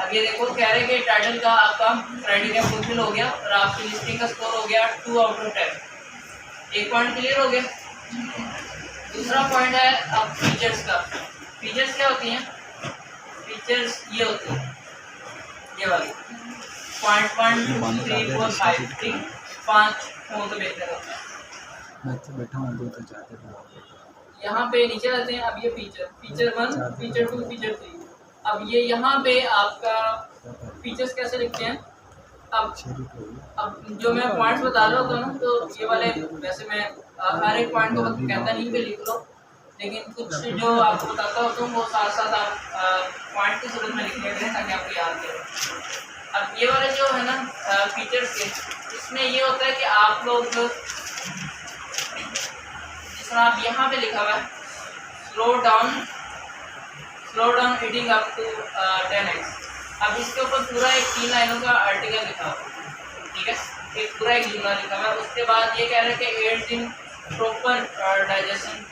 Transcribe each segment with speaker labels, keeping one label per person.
Speaker 1: अब ये देखो कह रहे हैं कि टाइटल का आपका क्राइटेरिया फुलफिल हो गया और आपकी लिस्टिंग का स्कोर हो गया 2 आउट ऑफ 10। एक पॉइंट क्लियर हो गया। दूसरा पॉइंट है अब फीचर्स का। फीचर्स क्या होती हैं? फीचर्स ये होती हैं, ये वाली 0.1 2 3 4 5 ठीक, 5 हो तो बेहतर होता है।
Speaker 2: मैं तो बैठा हूँ दो तो चाहते हैं।
Speaker 1: यहाँ पे नीचे आते हैं। अब ये फीचर 1 फीचर 2 फीचर 3। अब ये यहाँ पे आपका फीचर्स कैसे लिखते हैं? अब जो मैं पॉइंट्स बता रहा होता हूँ तो ये वाले वैसे मैं हर एक पॉइंट को कहता नहीं कि लिख लो, लेकिन कुछ जो आपको बताता होता हूँ वो साथ साथ आप पॉइंट की सूरत में लिख लेते हैं ताकि आपको याद रहे। अब ये वाले जो है ना फीचर्स के, इसमें ये होता है कि आप लोग जिस तरह आप यहाँ पे लिखा हुआ है slow down reading up to 10x। अब इसके ऊपर पूरा एक 3 लाइनों का आर्टिकल लिखा हुआ है, ठीक है, एक पूरा एक जुमला लिखा हुआ है। उसके बाद ये कह रहे हैं कि एड्स इन प्रॉपर डाइजेशन।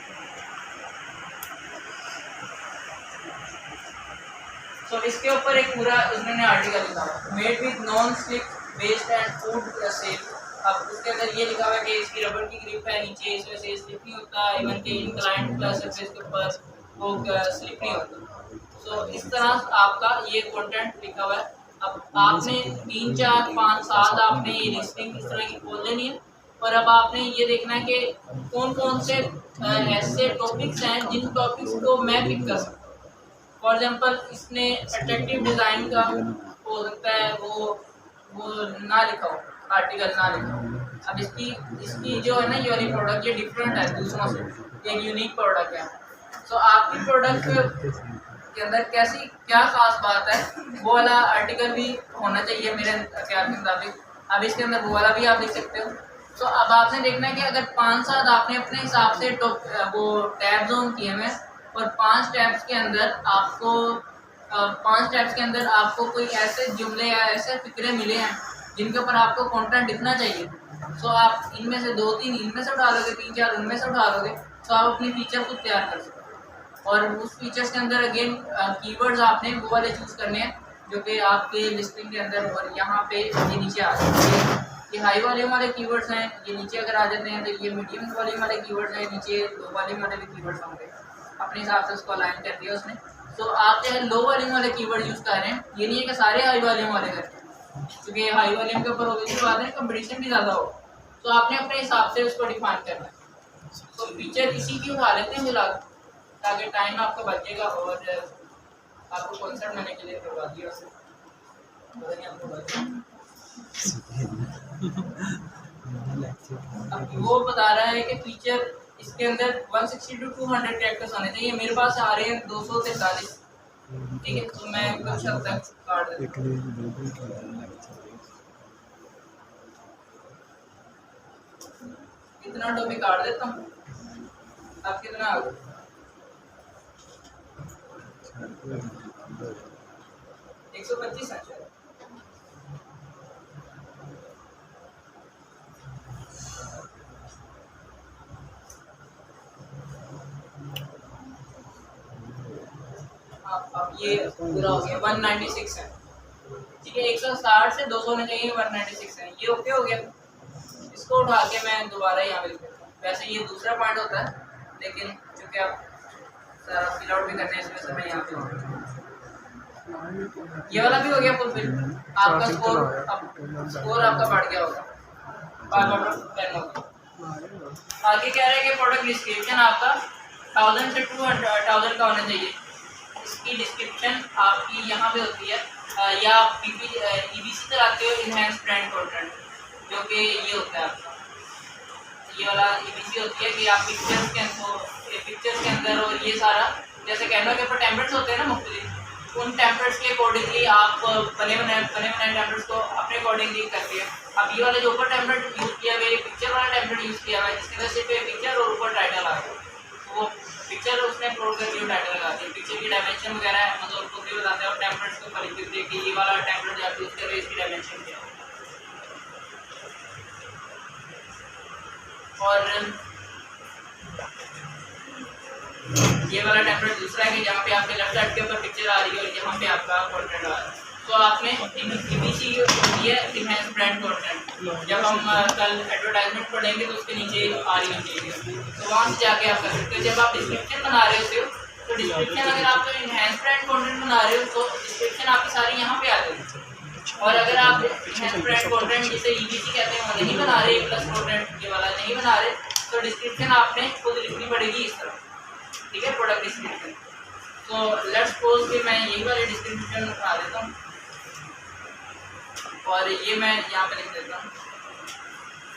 Speaker 1: तो इसके ऊपर एक पूरा उन्होंने आर्टिकल लिखा हुआ है, made with non slip based and food safe. अब उसके अंदर ये लिखा हुआ है कि इसकी रबर की ग्रिप है नीचे, इसमें से स्लिप नहीं होता, इवन के इंक्लाइंड प्लस सरफेस के ऊपर वो स्लिप नहीं होता। तो इस तरह आपका ये कंटेंट लिखा हुआ है। अब आपने 3 4 5 7 आपने ये लिस्टिंग इस तरह की खोल लेनी है और अब आपने ये देखना है कि कौन कौन से ऐसे टॉपिक्स हैं जिन टॉपिक्स को मैं पिक कर सकता हूँ। फॉर एग्जांपल इसने अट्रैक्टिव डिज़ाइन का हो सकता है वो ना लिखा हो, आर्टिकल ना लिखा हो। अब इसकी जो है ना ये वाली प्रोडक्ट ये डिफरेंट है दूसरों से, एक यूनिक प्रोडक्ट है। तो आपकी प्रोडक्ट के अंदर कैसी क्या खास बात है वो वाला आर्टिकल भी होना चाहिए मेरे ख्याल के मुताबिक। अब इसके अंदर वो वाला भी आप लिख सकते हो। तो अब आपने देखना है कि अगर 5-7 आपने अपने हिसाब से वो टैब जोन किए हुए और 5 टैब्स के अंदर आपको 5 टैब्स के अंदर आपको कोई ऐसे जुमले या ऐसे फिक्रे मिले हैं जिनके ऊपर आपको कंटेंट लिखना चाहिए। तो आप इनमें से 2-3 इनमें से उठा लोगे, 3-4 उनमें से उठा लोगे, तो आप अपनी फीचर को तैयार कर सकते हो। और उस फीचर्स के अंदर अगेन कीवर्ड्स आपने वो वाले चूज़ करने हैं जो कि आपके लिस्टिंग के अंदर, और यहाँ पे ये नीचे आ जाते हैं। ये हाई वॉल्यूम वाले कीवर्ड्स हैं, ये नीचे अगर आ जाते हैं तो ये मीडियम वॉल्यूम वाले कीवर्ड्स हैं, नीचे लो वॉल्यूम वाले भी कीवर्ड्स होंगे। अपने हिसाब से उसको अलाइन कर दिया उसने। तो आप जो है लो वॉल्यूम वाले कीवर्ड यूज़ कर रहे हैं, ये नहीं है कि सारे हाई वॉल्यूम वाले करते हैं, क्योंकि हाई वॉल्यूम के ऊपर ऑब्वियसली बात है कंपटीशन भी ज़्यादा हो, तो आपने अपने हिसाब से उसको डिफाइन करना है। तो फीचर इसी की उठा लेते हैं फिलहाल, ताकि टाइम आपका बचेगा और आपको कॉन्सेप्ट मैंने क्लियर करवा दिया उससे। अब वो बता रहा है कि फीचर इसके अंदर 160 to 200 कैरेक्टर्स आने चाहिए। मेरे पास आ रहे हैं 243, ठीक है, तो मैं कुछ हद तक काट देता हूँ। इतना टॉपिक काट देता हूँ। आप कितना आ गए? 125 है। अब ये पूरा हो गया 196 है, ठीक है। 160 से 200 होने चाहिए, 196 है, ये ओके हो गया। इसको उठा के मैं दोबारा यहाँ पे लिख देता हूँ। वैसे ये दूसरा पॉइंट होता है, लेकिन चूँकि आप सारा फिल आउट भी करने हैं इसमें से मैं यहाँ पे ये वाला भी हो गया फुलफिल। आपका स्कोर आपका बढ़ गया होगा, 5 आउट ऑफ 10 होगा। आगे कह रहे हैं कि प्रोडक्ट डिस्क्रिप्शन आपका 1000 से 2000 का होना चाहिए। इसकी डिस्क्रिप्शन आपकी यहाँ पे होती है, या आप EBC चलाते हो, इनहेंस ब्रांड कंटेंट, जो कि ये होता है आपका ये वाला EBC होती है कि आप पिक्चर्स के अंदर और ये सारा जैसे कैमरा के ऊपर टेम्पलेट्स होते हैं ना मुख्तलिफ, उन टेम्पलेट्स के अकॉर्डिंगली आप बने बनाए टेम्पलेट्स को अपने अकॉर्डिंगली करते हैं। अब ये वाला जो ऊपर टेम्पलेट यूज़ किया हुआ है, ये पिक्चर वाला टेम्पलेट यूज़ किया हुआ है, जिसके अंदर सिर्फ पिक्चर और ऊपर टाइटल आ गया, तो वो पिक्चर उसने अपलोड करके टाइटल लगाती है। पिक्चर की डायमेंशन वगैरह है मतलब खुद भी बताते हैं, और टेम्पलेट्स को लिख देते हैं कि ये वाला टेम्पलेट आप यूज़ कर रहे हैं, इसकी डायमेंशन क्या है। और ये वाला टेम्पलेट दूसरा है कि जहाँ पे आपके लेफ्ट साइड के ऊपर पिक्चर आ रही है और यहाँ पे आपका कंटेंट आ रहा है। तो आपने EBC होती है इनहेंस ब्रांड कंटेंट। जब हम कल एडवर्टाइजमेंट पढ़ेंगे तो उसके नीचे आ रही होती है, तो वहाँ से जाके आप कर सकते हो। जब आप डिस्क्रिप्शन बना रहे होते हो तो डिस्क्रिप्शन अगर आप इनहेंस ब्रांड कंटेंट बना रहे हो तो डिस्क्रिप्शन आपकी सारी यहाँ पे आ जाएगी। और अगर आप इनहेंस ब्रांड कंटेंट जिसे EBC कहते हैं वो नहीं बना रहे, प्लस कंटेंट ये वाला नहीं बना रहे, तो डिस्क्रिप्शन आपने खुद लिखनी पड़ेगी इस तरह, ठीक है, प्रोडक्ट डिस्क्रिप्शन। तो लेट्स सपोज कि मैं यही वाले डिस्क्रिप्शन बना देता हूँ और ये मैं यहाँ पे लिख देता हूँ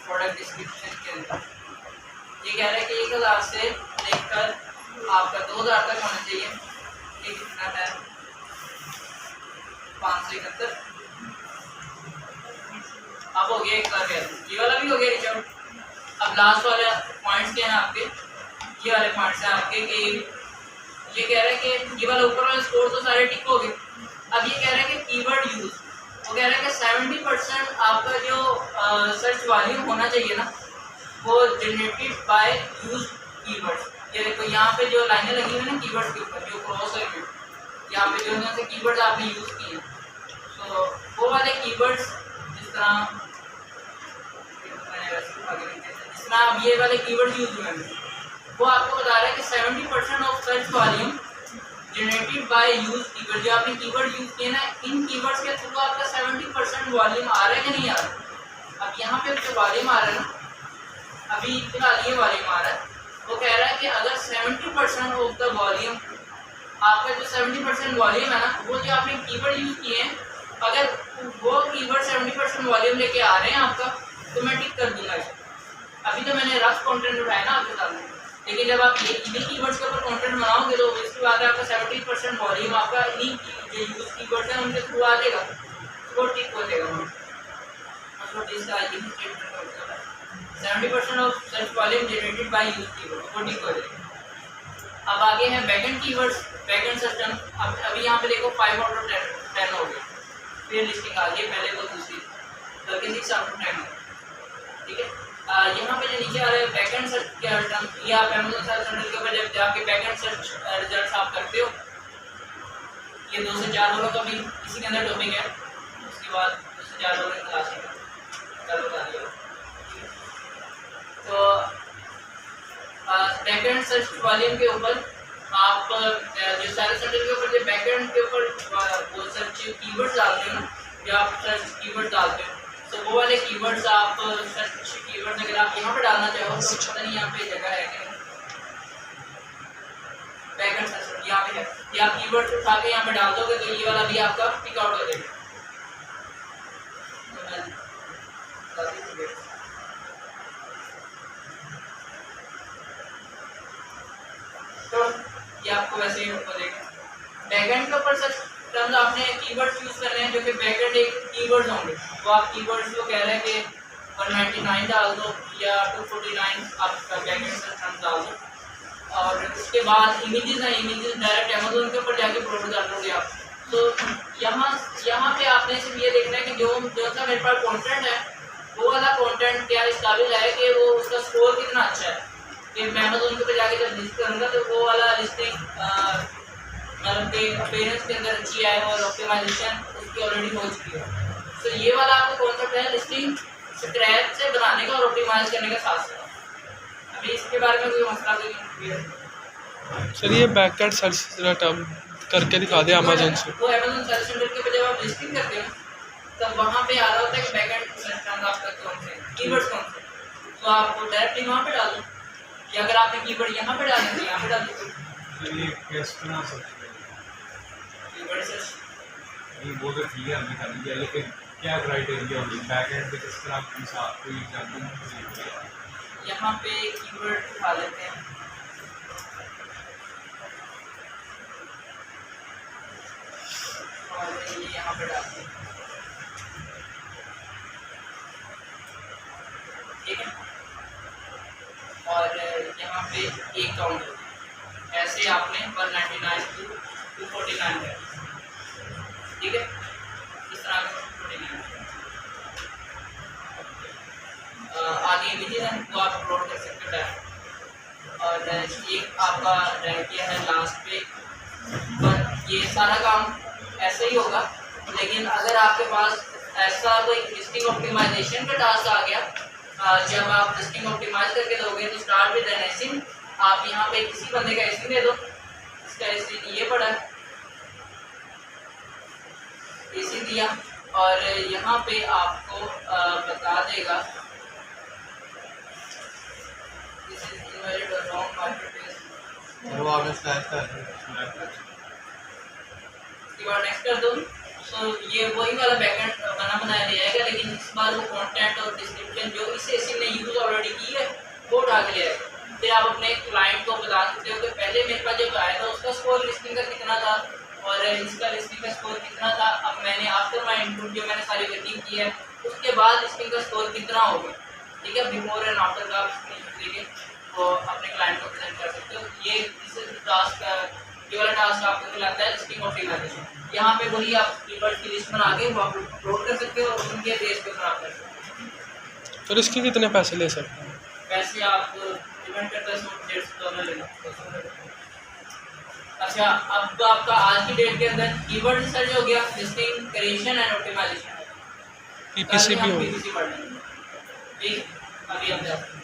Speaker 1: प्रोडक्ट डिस्क्रिप्शन के अंदर। ये कह रहा है कि 1000 से लेकर आपका 2000 तक होना चाहिए। ये कितना है? 571। अब हो गया 1000। ये वाला भी हो गया रिच आउट। अब लास्ट वाले पॉइंट्स क्या हैं आपके? ये वाले पॉइंट्स हैं आपके कि ये कह रहा है कि ये वाला ऊपर वाला स्कोर तो सारे टिक हो गए। अब ये कह रहा है कि कीवर्ड यूज, वो कह रहा है कि 70% आपका जो सर्च वॉल्यूम होना चाहिए ना वो जनरेटेड बाय यूज कीवर्ड्स। ये देखो यहाँ पे जो लाइनें लगी हुई है ना कीवर्ड्स के ऊपर, जो क्रॉस है यहाँ पे जो उनसे कीवर्ड्स आपने यूज किए हैं, तो वो वाले कीवर्ड्स जिस तरह अब ये वाले कीवर्ड यूज हुए हैं वो आपको बता रहा है कि 70% of search volume generated by use keyword. जो आपने कीवर्ड यूज किए ना, इन कीवर्ड्स के थ्रू आपका 70% वॉल्यूम आ रहा है कि नहीं आ रहा। अब यहाँ पे जो वॉल्यूम आ रहा है ना, अभी फिलहाल ये वॉल्यूम आ रहा है, वो कह रहा है कि अगर 70% ऑफ द वॉल्यूम, आपका जो 70% वॉल्यूम है ना, वो जो आपने कीवर्ड यूज किए हैं, अगर वो कीवर्ड 70% वॉल्यूम लेके आ रहे हैं आपका, तो मैं टिक कर दूंगा इसे। अभी तो मैंने रफ कंटेंट उठाया ना आपके सामने, लेकिन जब आप ये इन्हीं कीवर्ड्स के ऊपर कंटेंट बनाओगे तो इसके बाद आपका 70% वॉल्यूम आपका इन्हीं जो यूज कीवर्ड्स हैं उनके थ्रू आ जाएगा, तो वो टिक हो जाएगा। मतलब इसका ये स्टेटमेंट होता है 70% of search volume generated by use keyword, वो टिक हो जाएगा। अब आगे है बैकएंड कीवर्ड्स, बैकएंड सिस्टम। अब अभी यहाँ पे देखो 5 आउट ऑफ 10 हो गया, फिर लिस्टिंग आ गई, पहले तो दूसरी बल्कि 6 आउट ऑफ 10 हो, ठीक है। यहाँ पे जो नीचे आ रहा है बैकएंड सर्च के रिटर्न, ये आप Amazon सर्च सेंटर के ऊपर जब जाके बैकएंड सर्च रिजल्ट्स आप करते हो, ये 2 से 4 डॉलर का भी इसी के अंदर टॉपिक है। उसके बाद 2 से 4 डॉलर की क्लास है, कल बता दिया। तो बैकएंड सर्च वॉल्यूम के ऊपर आप जो सर्च सेंटर के ऊपर जो बैकएंड के ऊपर वो सर्च कीवर्ड्स डालते हो ना, जो आप सर्च कीवर्ड डालते हो, तो वो वाले कीवर्ड्स आप सर्च कीवर्ड्स अगर आप यहाँ पे डालना चाहो तो पता नहीं यहाँ पे जगह है क्या, बैकएंड सर्च यहाँ पे है, ये आप कीवर्ड उठा के यहाँ पे डाल दोगे तो ये वाला भी आपका पिक आउट हो जाएगा। तो ये आपको वैसे ही हो जाएगा। बैकएंड के ऊपर सर्च टर्म्स आपने कीवर्ड्स यूज करने हैं जो कि बैकएंड एक कीवर्ड्स होंगे, तो आप कीवर्ड्स को कह रहे हैं कि 199 डाल दो या 249 आपका बैकएंड सर्च टर्म डाल दो। और उसके बाद इमेजेस हैं, इमेजेस डायरेक्ट Amazon के ऊपर जाके प्रोडक्ट डाल दोगे आप। तो यहाँ पे आपने सिर्फ ये देखना है कि जो सा मेरे पास कंटेंट है वो वाला कंटेंट क्या इस काबिल है कि वो उसका स्कोर कितना अच्छा है, कि मैं Amazon के ऊपर जाके जब लिस्ट करूँगा तो वो वाला लिस्टिंग मतलब के अपीयरेंस के अंदर अच्छी आए और ऑप्टिमाइजेशन उसकी ऑलरेडी हो चुकी है। तो ये वाला आपका कॉन्सेप्ट है लिस्टिंग स्क्रैच से बनाने का और ऑप्टिमाइज करने का साथ साथ। अभी इसके बारे में कोई मसला नहीं।
Speaker 3: चलिए बैकएंड सर्च टर्म करके दिखा दे Amazon से।
Speaker 1: वो Amazon सर्च सेंटर के ऊपर जब आप लिस्टिंग करते हो तब वहाँ पे आ रहा होता है कि बैकएंड सर्च टर्म आपका कौन से कीवर्ड्स कौन से, तो आप डायरेक्टली वहाँ पे डाल दो, या अगर आपने कीवर्ड यहाँ पे डालना है यहाँ पे डाल दो।
Speaker 4: ये वो तो ठीक है, हमने कर लिया, लेकिन क्या क्राइटेरिया होगी बैकएंड पे किस तरह की साथ कोई एग्जांपल
Speaker 1: यहाँ पे कीवर्ड उठा लेते हैं। और ये यहाँ पे डालते हैं, ठीक है। और यहाँ पे एक काउंट ऐसे आपने 199 to 249 है, ठीक है, इस तरह का 249। आगे इमेजेस हैं वो आप अपलोड कर सकते हो। और एक आपका रह गया है लास्ट पे, पर ये सारा काम ऐसे ही होगा लेकिन अगर आपके पास ऐसा कोई लिस्टिंग ऑप्टिमाइजेशन का टास्क आ गया, जब आप लिस्टिंग ऑप्टिमाइज करके दोगे तो स्टार्ट विद एन एसिन, आप यहाँ पे किसी बंदे का एसिन दे दो, इसका एसिन ये पड़ा है, एसिन दिया और यहाँ पे आपको बता देगा दिस इज इनवैलिड और रॉन्ग मार्केट प्लेस।
Speaker 4: वो आपने स्लैश कर
Speaker 1: इसके बाद नेक्स्ट कर दो। तो ये वही वाला बैकएंड बना बनाया जाएगा, लेकिन इस बार वो कंटेंट और डिस्क्रिप्शन जो इस एसिन ने यूज ऑलरेडी की है वो उठा के ले आएगा। फिर आप अपने क्लाइंट को बता सकते हो कि पहले मेरे पास जब आया था उसका स्कोर लिस्टिंग का कितना था और इसका लिस्टिंग का स्कोर कितना था। अब मैंने आफ्टर माई इनपुट जो मैंने सारी वर्किंग की है उसके बाद लिस्टिंग का स्कोर कितना हो गया, ठीक है, बिफोर एंड आफ्टर का आप स्क्रीनशॉट लेके वो अपने क्लाइंट को प्रेजेंट कर सकते हो। ये टास्क ये वाला टास्क आपको मिलाता है लिस्टिंग ऑप्टिमाइजेशन। यहाँ पे वही आप कीवर्ड की लिस्ट बना के वो आप अपलोड कर सकते हो और उनके बेस पे खराब कर सकते हो।
Speaker 3: तो इसके कितने पैसे ले सकते हैं?
Speaker 1: पैसे आप डिपेंड करता है $150 लेना। अच्छा, अब आपका आज की डेट के अंदर कीवर्ड सर्च हो गया, listing creation and optimisation,
Speaker 3: PPC भी हो गया।
Speaker 1: PPC पढ़ लेंगे, ठीक, अभी हम जाते हैं।